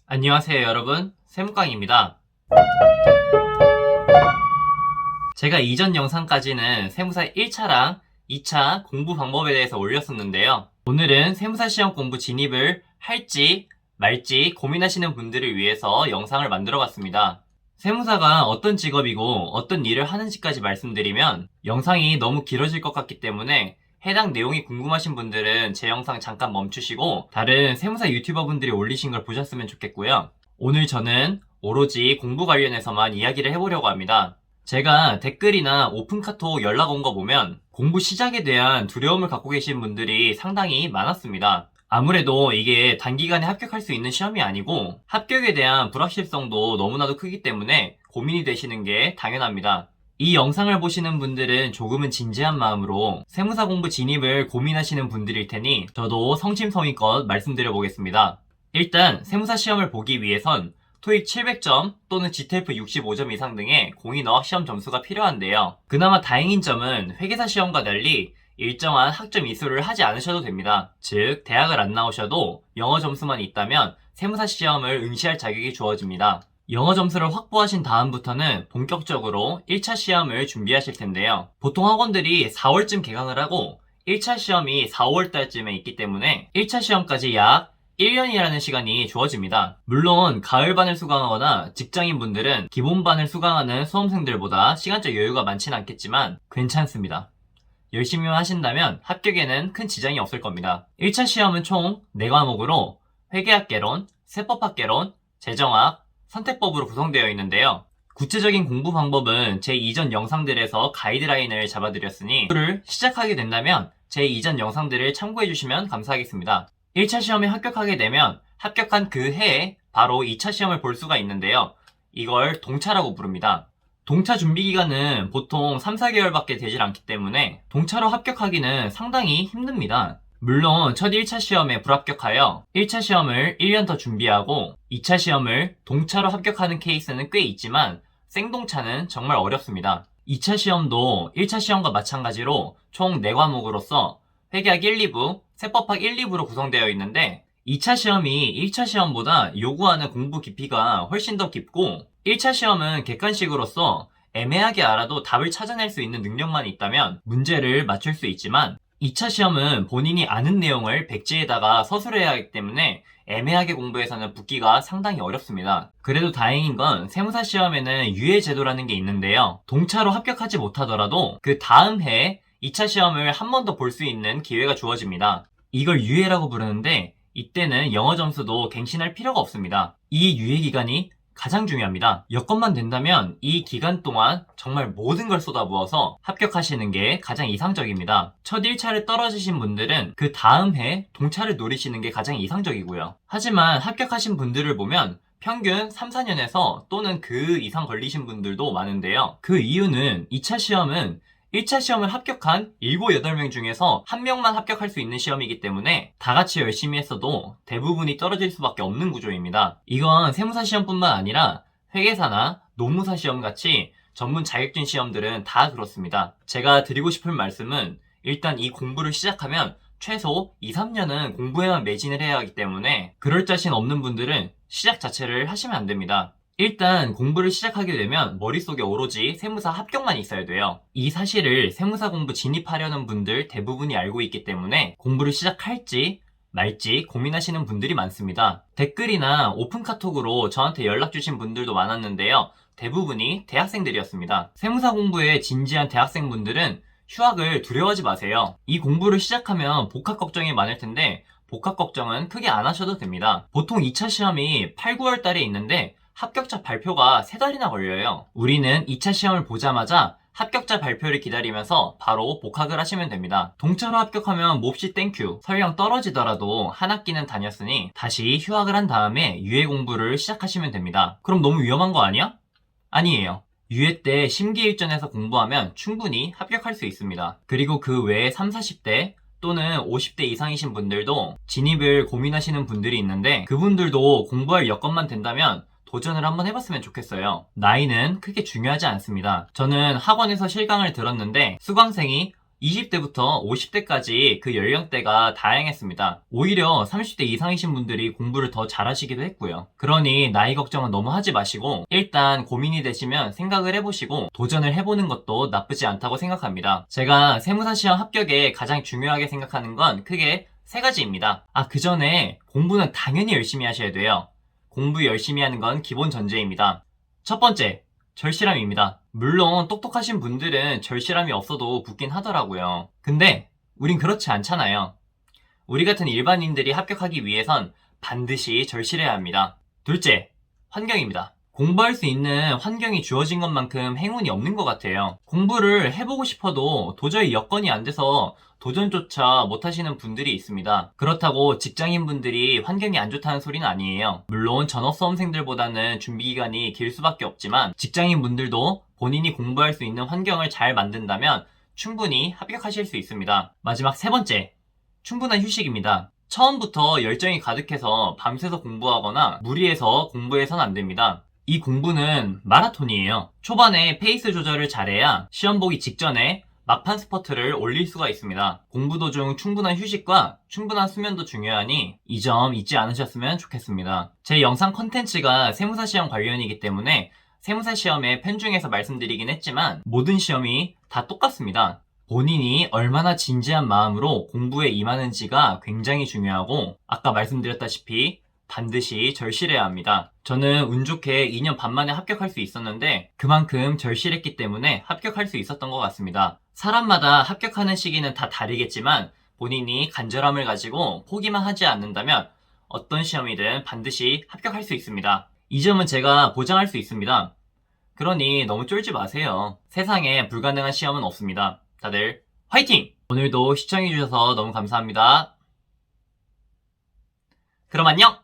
안녕하세요 여러분, 세무깡입니다. 제가 이전 영상까지는 세무사 1차랑 2차 공부 방법에 대해서 올렸었는데요. 오늘은 세무사 시험 공부 진입을 할지 말지 고민하시는 분들을 위해서 영상을 만들어 봤습니다. 세무사가 어떤 직업이고 어떤 일을 하는지까지 말씀드리면 영상이 너무 길어질 것 같기 때문에 해당 내용이 궁금하신 분들은 제 영상 잠깐 멈추시고 다른 세무사 유튜버 분들이 올리신 걸 보셨으면 좋겠고요. 오늘 저는 오로지 공부 관련해서만 이야기를 해보려고 합니다. 제가 댓글이나 오픈카톡 연락 온 거 보면 공부 시작에 대한 두려움을 갖고 계신 분들이 상당히 많았습니다. 아무래도 이게 단기간에 합격할 수 있는 시험이 아니고 합격에 대한 불확실성도 너무나도 크기 때문에 고민이 되시는 게 당연합니다. 이 영상을 보시는 분들은 조금은 진지한 마음으로 세무사 공부 진입을 고민하시는 분들일 테니 저도 성심성의껏 말씀드려 보겠습니다. 일단 세무사 시험을 보기 위해선 토익 700점 또는 GTF 65점 이상 등의 공인어학 시험 점수가 필요한데요. 그나마 다행인 점은 회계사 시험과 달리 일정한 학점 이수를 하지 않으셔도 됩니다. 즉 대학을 안 나오셔도 영어 점수만 있다면 세무사 시험을 응시할 자격이 주어집니다. 영어 점수를 확보하신 다음부터는 본격적으로 1차 시험을 준비하실 텐데요. 보통 학원들이 4월쯤 개강을 하고 1차 시험이 4, 5월달쯤에 있기 때문에 1차 시험까지 약 1년이라는 시간이 주어집니다. 물론 가을반을 수강하거나 직장인분들은 기본반을 수강하는 수험생들보다 시간적 여유가 많지는 않겠지만 괜찮습니다. 열심히만 하신다면 합격에는 큰 지장이 없을 겁니다. 1차 시험은 총 4과목으로 회계학개론, 세법학개론, 재정학, 선택법으로 구성되어 있는데요. 구체적인 공부 방법은 제 이전 영상들에서 가이드라인을 잡아드렸으니 공부를 시작하게 된다면 제 이전 영상들을 참고해주시면 감사하겠습니다. 1차 시험에 합격하게 되면 합격한 그 해에 바로 2차 시험을 볼 수가 있는데요. 이걸 동차라고 부릅니다. 동차 준비 기간은 보통 3, 4개월밖에 되질 않기 때문에 동차로 합격하기는 상당히 힘듭니다. 물론 첫 1차 시험에 불합격하여 1차 시험을 1년 더 준비하고 2차 시험을 동차로 합격하는 케이스는 꽤 있지만 생동차는 정말 어렵습니다. 2차 시험도 1차 시험과 마찬가지로 총 4과목으로서 회계학 1, 2부, 세법학 1, 2부로 구성되어 있는데 2차 시험이 1차 시험보다 요구하는 공부 깊이가 훨씬 더 깊고 1차 시험은 객관식으로서 애매하게 알아도 답을 찾아낼 수 있는 능력만 있다면 문제를 맞출 수 있지만 2차 시험은 본인이 아는 내용을 백지에다가 서술해야 하기 때문에 애매하게 공부해서는 붙기가 상당히 어렵습니다. 그래도 다행인 건 세무사 시험에는 유예 제도라는 게 있는데요. 동차로 합격하지 못하더라도 그 다음 해에 2차 시험을 한 번 더 볼 수 있는 기회가 주어집니다. 이걸 유예라고 부르는데 이때는 영어 점수도 갱신할 필요가 없습니다. 이 유예 기간이 가장 중요합니다. 여건만 된다면 이 기간 동안 정말 모든 걸 쏟아부어서 합격하시는 게 가장 이상적입니다. 첫 1차를 떨어지신 분들은 그 다음 해 동차를 노리시는 게 가장 이상적이고요. 하지만 합격하신 분들을 보면 평균 3, 4년에서 또는 그 이상 걸리신 분들도 많은데요. 그 이유는 2차 시험은 1차 시험을 합격한 7, 8명 중에서 1명만 합격할 수 있는 시험이기 때문에 다 같이 열심히 했어도 대부분이 떨어질 수밖에 없는 구조입니다. 이건 세무사 시험뿐만 아니라 회계사나 노무사 시험 같이 전문 자격증 시험들은 다 그렇습니다. 제가 드리고 싶은 말씀은 일단 이 공부를 시작하면 최소 2, 3년은 공부에만 매진을 해야 하기 때문에 그럴 자신 없는 분들은 시작 자체를 하시면 안 됩니다. 일단 공부를 시작하게 되면 머릿속에 오로지 세무사 합격만 있어야 돼요. 이 사실을 세무사 공부 진입하려는 분들 대부분이 알고 있기 때문에 공부를 시작할지 말지 고민하시는 분들이 많습니다. 댓글이나 오픈카톡으로 저한테 연락 주신 분들도 많았는데요. 대부분이 대학생들이었습니다. 세무사 공부에 진지한 대학생분들은 휴학을 두려워하지 마세요. 이 공부를 시작하면 복학 걱정이 많을 텐데 복학 걱정은 크게 안 하셔도 됩니다. 보통 2차 시험이 8, 9월 달에 있는데 합격자 발표가 3달이나 걸려요. 우리는 2차 시험을 보자마자 합격자 발표를 기다리면서 바로 복학을 하시면 됩니다. 동차로 합격하면 몹시 땡큐. 설령 떨어지더라도 한 학기는 다녔으니 다시 휴학을 한 다음에 유예 공부를 시작하시면 됩니다. 그럼 너무 위험한 거 아니야? 아니에요. 유예 때 심기일전에서 공부하면 충분히 합격할 수 있습니다. 그리고 그 외에 3, 40대 또는 50대 이상이신 분들도 진입을 고민하시는 분들이 있는데 그분들도 공부할 여건만 된다면 도전을 한번 해봤으면 좋겠어요. 나이는 크게 중요하지 않습니다. 저는 학원에서 실강을 들었는데 수강생이 20대부터 50대까지 그 연령대가 다양했습니다. 오히려 30대 이상이신 분들이 공부를 더 잘하시기도 했고요. 그러니 나이 걱정은 너무 하지 마시고 일단 고민이 되시면 생각을 해보시고 도전을 해보는 것도 나쁘지 않다고 생각합니다. 제가 세무사 시험 합격에 가장 중요하게 생각하는 건 크게 세 가지입니다. 그 전에 공부는 당연히 열심히 하셔야 돼요. 공부 열심히 하는 건 기본 전제입니다. 첫 번째, 절실함입니다. 물론 똑똑하신 분들은 절실함이 없어도 붙긴 하더라고요. 근데 우린 그렇지 않잖아요. 우리 같은 일반인들이 합격하기 위해선 반드시 절실해야 합니다. 둘째, 환경입니다. 공부할 수 있는 환경이 주어진 것만큼 행운이 없는 것 같아요. 공부를 해보고 싶어도 도저히 여건이 안 돼서 도전조차 못하시는 분들이 있습니다. 그렇다고 직장인분들이 환경이 안 좋다는 소리는 아니에요. 물론 전업수험생들보다는 준비기간이 길 수밖에 없지만 직장인분들도 본인이 공부할 수 있는 환경을 잘 만든다면 충분히 합격하실 수 있습니다. 마지막 세 번째, 충분한 휴식입니다. 처음부터 열정이 가득해서 밤새서 공부하거나 무리해서 공부해서는 안 됩니다. 이 공부는 마라톤이에요. 초반에 페이스 조절을 잘해야 시험 보기 직전에 막판 스퍼트를 올릴 수가 있습니다. 공부 도중 충분한 휴식과 충분한 수면도 중요하니 이 점 잊지 않으셨으면 좋겠습니다. 제 영상 컨텐츠가 세무사 시험 관련이기 때문에 세무사 시험의 편중해서 말씀드리긴 했지만 모든 시험이 다 똑같습니다. 본인이 얼마나 진지한 마음으로 공부에 임하는지가 굉장히 중요하고 아까 말씀드렸다시피 반드시 절실해야 합니다. 저는 운 좋게 2년 반 만에 합격할 수 있었는데 그만큼 절실했기 때문에 합격할 수 있었던 것 같습니다. 사람마다 합격하는 시기는 다 다르겠지만 본인이 간절함을 가지고 포기만 하지 않는다면 어떤 시험이든 반드시 합격할 수 있습니다. 이 점은 제가 보장할 수 있습니다. 그러니 너무 쫄지 마세요. 세상에 불가능한 시험은 없습니다. 다들 화이팅! 오늘도 시청해주셔서 너무 감사합니다. 그럼 안녕!